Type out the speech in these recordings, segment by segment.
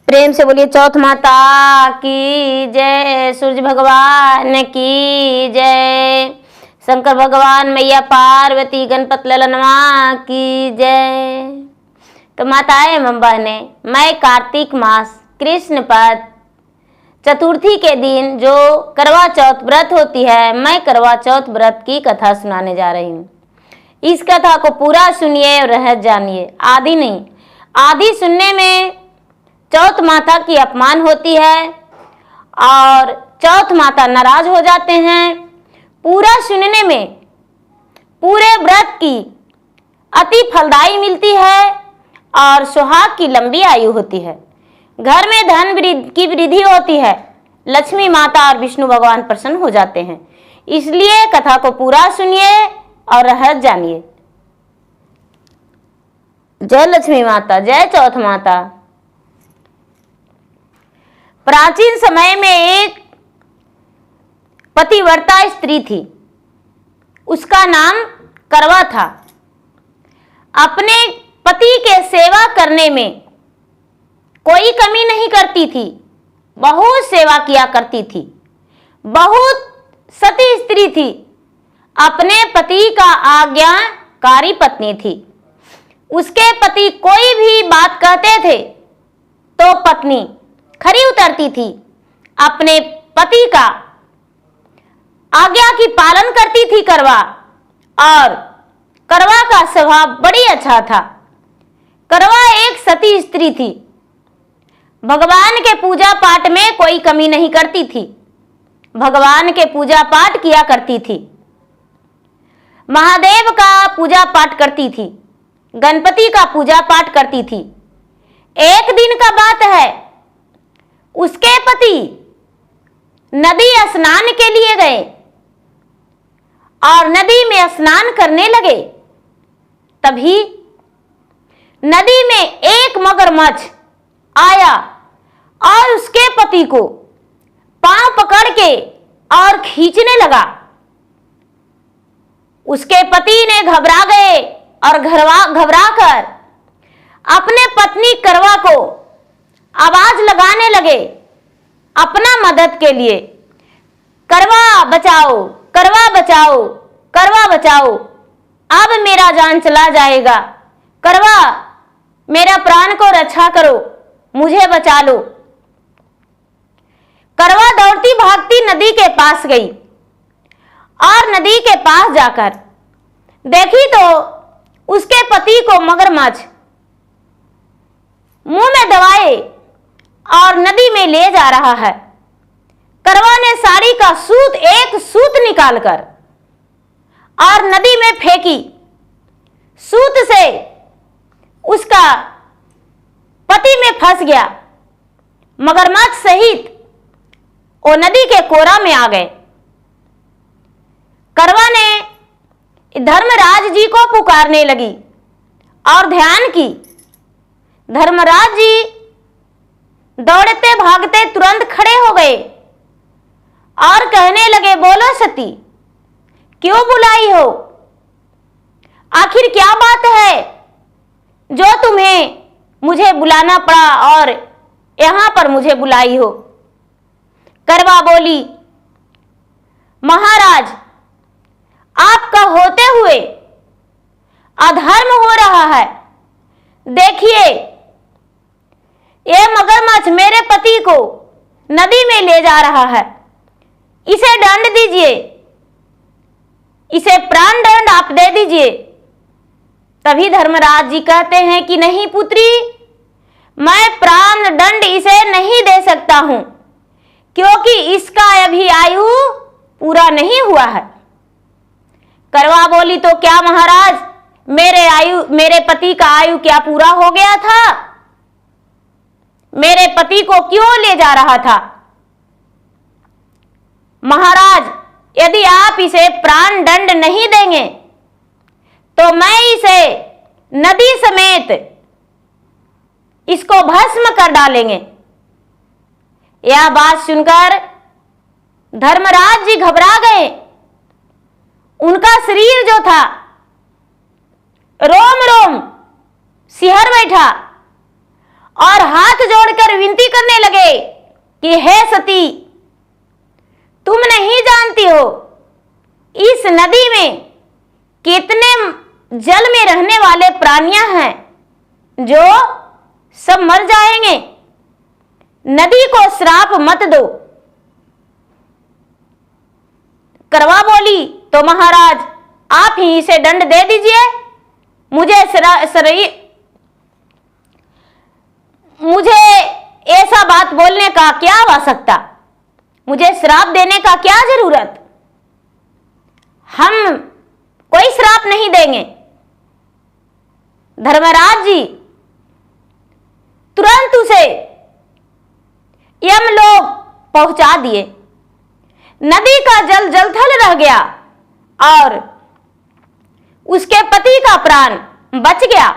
प्रेम से बोलिए चौथ माता की जय, सूरज भगवान की जय, शंकर भगवान, मैया पार्वती, गणपत ललनवा की जय। तो माताएं एवं बहने, मैं कार्तिक मास कृष्ण पक्ष चतुर्थी के दिन जो करवा चौथ व्रत होती है, मैं करवा चौथ व्रत की कथा सुनाने जा रही हूँ। इस कथा को पूरा सुनिए और रहस्य जानिए, आदि नहीं। आदि सुनने में चौथ माता की अपमान होती है और चौथ माता नाराज हो जाते हैं। पूरा सुनने में पूरे व्रत की अति फलदायी मिलती है और सुहाग की लंबी आयु होती है। घर में धन की वृद्धि होती है, लक्ष्मी माता और विष्णु भगवान प्रसन्न हो जाते हैं। इसलिए कथा को पूरा सुनिए और रहस्य जानिए। जय लक्ष्मी माता, जय चौथ माता। प्राचीन समय में एक पतिव्रता स्त्री थी, उसका नाम करवा था। अपने पति के सेवा करने में कोई कमी नहीं करती थी, बहुत सेवा किया करती थी, बहुत सती स्त्री थी, अपने पति का आज्ञाकारी पत्नी थी। उसके पति कोई भी बात कहते थे तो पत्नी खरी उतरती थी, अपने पति का आज्ञा की पालन करती थी करवा। और करवा का स्वभाव बड़ी अच्छा था। करवा एक सती स्त्री थी, भगवान के पूजा पाठ में कोई कमी नहीं करती थी, भगवान के पूजा पाठ किया करती थी, महादेव का पूजा पाठ करती थी, गणपति का पूजा पाठ करती थी। एक दिन का बात है, उसके पति नदी स्नान के लिए गए और नदी में स्नान करने लगे। तभी नदी में एक मगरमच्छ आया और उसके पति को पांव पकड़ के और खींचने लगा। उसके पति ने घबरा गए और घबरा कर अपने पत्नी करवा को आवाज लगाने लगे अपना मदद के लिए, करवा बचाओ, करवा बचाओ, करवा बचाओ, अब मेरा जान चला जाएगा, करवा मेरा प्राण को रक्षा करो, मुझे बचा लो। करवा दौड़ती भागती नदी के पास गई और नदी के पास जाकर देखी तो उसके पति को मगरमच्छ मुंह में दबाए और नदी में ले जा रहा है। करवा ने साड़ी का एक सूत निकालकर और नदी में फेंकी। सूत से उसका पति में फंस गया। मगरमच्छ सहित वो नदी के कोरा में आ गए। करवा ने धर्मराज जी को पुकारने लगी और ध्यान की। धर्मराज जी दौड़ते भागते तुरंत खड़े हो गए और कहने लगे, बोलो सती, क्यों बुलाई हो? आखिर क्या बात है जो तुम्हें मुझे बुलाना पड़ा और यहां पर मुझे बुलाई हो? करवा बोली, महाराज, आपका होते हुए अधर्म हो रहा है। देखिए, यह मगरमच्छ मेरे पति को नदी में ले जा रहा है, इसे दंड दीजिए, इसे प्राण दंड आप दे दीजिए। तभी धर्मराज जी कहते हैं कि नहीं पुत्री, मैं प्राण दंड इसे नहीं दे सकता हूं, क्योंकि इसका अभी आयु पूरा नहीं हुआ है। करवा बोली, तो क्या महाराज, मेरे पति का आयु क्या पूरा हो गया था? मेरे पति को क्यों ले जा रहा था? महाराज, यदि आप इसे प्राण दंड नहीं देंगे तो मैं इसे नदी समेत इसको भस्म कर डालेंगे। यह बात सुनकर धर्मराज जी घबरा गए। उनका शरीर जो था रोम रोम सिहर बैठा और हाथ जोड़कर विनती कि हे सती, तुम नहीं जानती हो इस नदी में कितने जल में रहने वाले प्राणियां हैं जो सब मर जाएंगे। नदी को श्राप मत दो। करवा बोली, तो महाराज आप ही इसे दंड दे दीजिए। मुझे ऐसा बात बोलने का क्या आवश्यकता, मुझे श्राप देने का क्या जरूरत। हम कोई श्राप नहीं देंगे। धर्मराज जी तुरंत उसे यमलोक पहुंचा दिए। नदी का जल जलथल रह गया और उसके पति का प्राण बच गया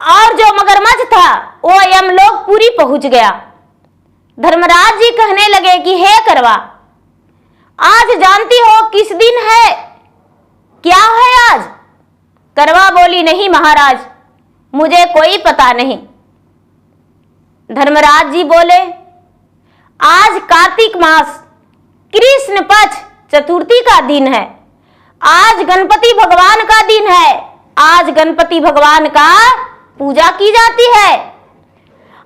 और जो मगरमच्छ था वो यमलोक पूरी पहुंच गया। धर्मराज जी कहने लगे कि हे करवा, आज जानती हो किस दिन है, क्या है आज। करवा बोली, नहीं महाराज, मुझे कोई पता नहीं। धर्मराज जी बोले, आज कार्तिक मास कृष्ण पक्ष चतुर्थी का दिन है। आज गणपति भगवान का दिन है। आज गणपति भगवान का पूजा की जाती है।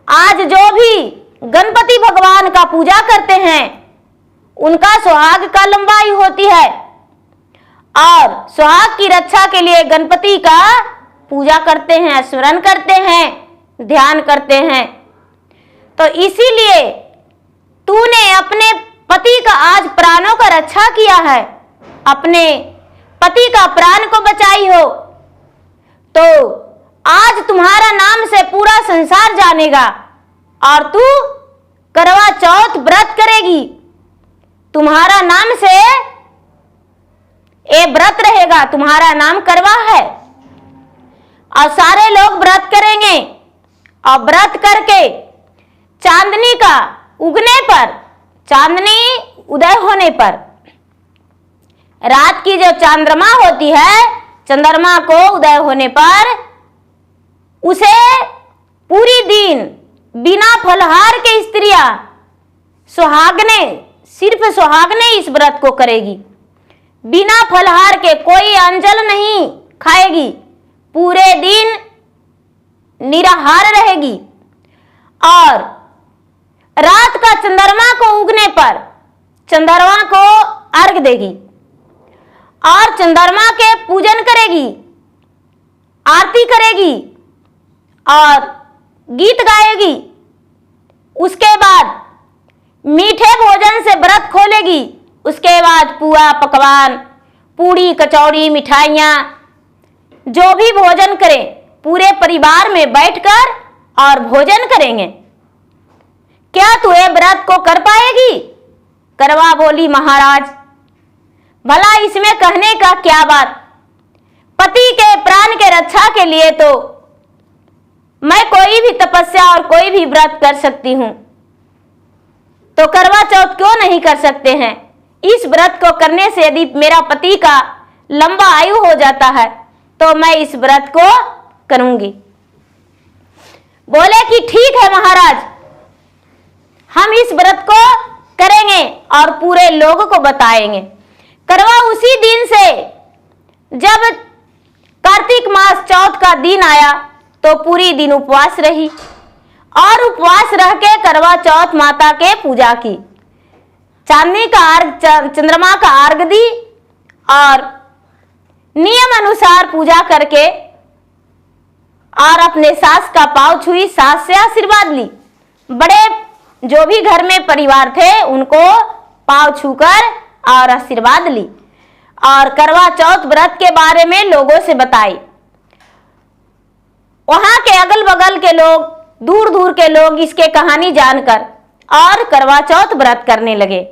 आज जो भी गणपति भगवान का पूजा करते हैं उनका सुहाग का लंबाई होती है और सुहाग की रक्षा के लिए गणपति का पूजा करते हैं, स्मरण करते हैं, ध्यान करते हैं। तो इसीलिए तूने अपने पति का आज प्राणों का रक्षा किया है, अपने पति का प्राण को बचाई हो, तो आज तुम्हारा नाम से पूरा संसार जानेगा और तू करवा चौथ व्रत करेगी। तुम्हारा नाम से ये व्रत रहेगा, तुम्हारा नाम करवा है और सारे लोग व्रत करेंगे। और व्रत करके चांदनी का उगने पर, चांदनी उदय होने पर, रात की जो चंद्रमा होती है, चंद्रमा को उदय होने पर उसे पूरी दिन बिना फलहार के स्त्रियां सुहागने, सिर्फ सुहागने इस व्रत को करेगी। बिना फलहार के कोई अंजल नहीं खाएगी, पूरे दिन निराहार रहेगी और रात का चंद्रमा को उगने पर चंद्रमा को अर्घ देगी और चंद्रमा के पूजन करेगी, आरती करेगी और गीत गाएगी। उसके बाद मीठे भोजन से व्रत खोलेगी। उसके बाद पुआ पकवान, पूड़ी कचौड़ी, मिठाइयाँ, जो भी भोजन करें पूरे परिवार में बैठकर और भोजन करेंगे। क्या तू ये व्रत को कर पाएगी? करवा बोली, महाराज भला इसमें कहने का क्या बात, पति के प्राण के रक्षा के लिए तो मैं कोई भी तपस्या और कोई भी व्रत कर सकती हूं, तो करवा चौथ क्यों नहीं कर सकते हैं? इस व्रत को करने से यदि मेरा पति का लंबा आयु हो जाता है तो मैं इस व्रत को करूंगी। बोले कि ठीक है महाराज, हम इस व्रत को करेंगे और पूरे लोगों को बताएंगे। करवा उसी दिन से जब कार्तिक मास चौथ का दिन आया तो पूरी दिन उपवास रही और उपवास रह के करवा चौथ माता के पूजा की। चांदनी का अर्घ, चंद्रमा का अर्घ दी और नियम अनुसार पूजा करके और अपने सास का पांव छुई, सास से आशीर्वाद ली। बड़े जो भी घर में परिवार थे उनको पांव छूकर और आशीर्वाद ली और करवा चौथ व्रत के बारे में लोगों से बताई। वहां के अगल बगल के लोग, दूर दूर के लोग इसके कहानी जानकर और करवा चौथ व्रत करने लगे।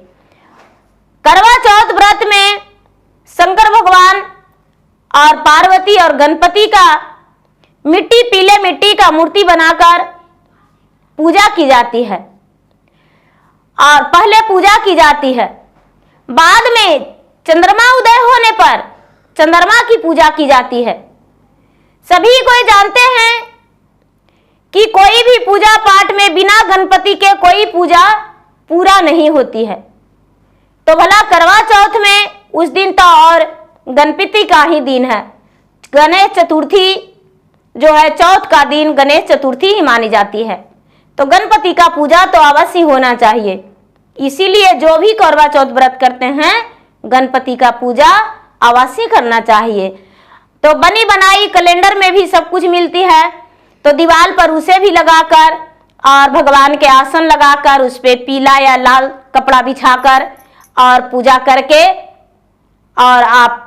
करवा चौथ व्रत में शंकर भगवान और पार्वती और गणपति का पीले मिट्टी का मूर्ति बनाकर पूजा की जाती है और पहले पूजा की जाती है, बाद में चंद्रमा उदय होने पर चंद्रमा की पूजा की जाती है। सभी कोई जानते हैं कि कोई भी पूजा पाठ में बिना गणपति के कोई पूजा पूरा नहीं होती है। तो भला करवा चौथ में उस दिन तो और गणपति का ही दिन है। गणेश चतुर्थी जो है, चौथ का दिन गणेश चतुर्थी ही मानी जाती है। तो गणपति का पूजा तो अवश्य होना चाहिए। इसीलिए जो भी करवा चौथ व्रत करते हैं गणपति का पूजा अवश्य करना चाहिए। तो बनी बनाई कैलेंडर में भी सब कुछ मिलती है, तो दीवार पर उसे भी लगाकर और भगवान के आसन लगाकर उस पर पीला या लाल कपड़ा बिछाकर और पूजा करके और आप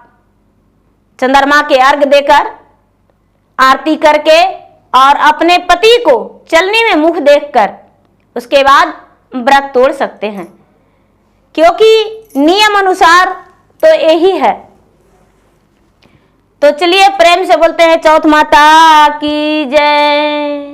चंद्रमा के अर्घ देकर आरती करके और अपने पति को चलने में मुख देखकर उसके बाद व्रत तोड़ सकते हैं, क्योंकि नियम अनुसार तो यही है। तो चलिए प्रेम से बोलते हैं चौथ माता की जय।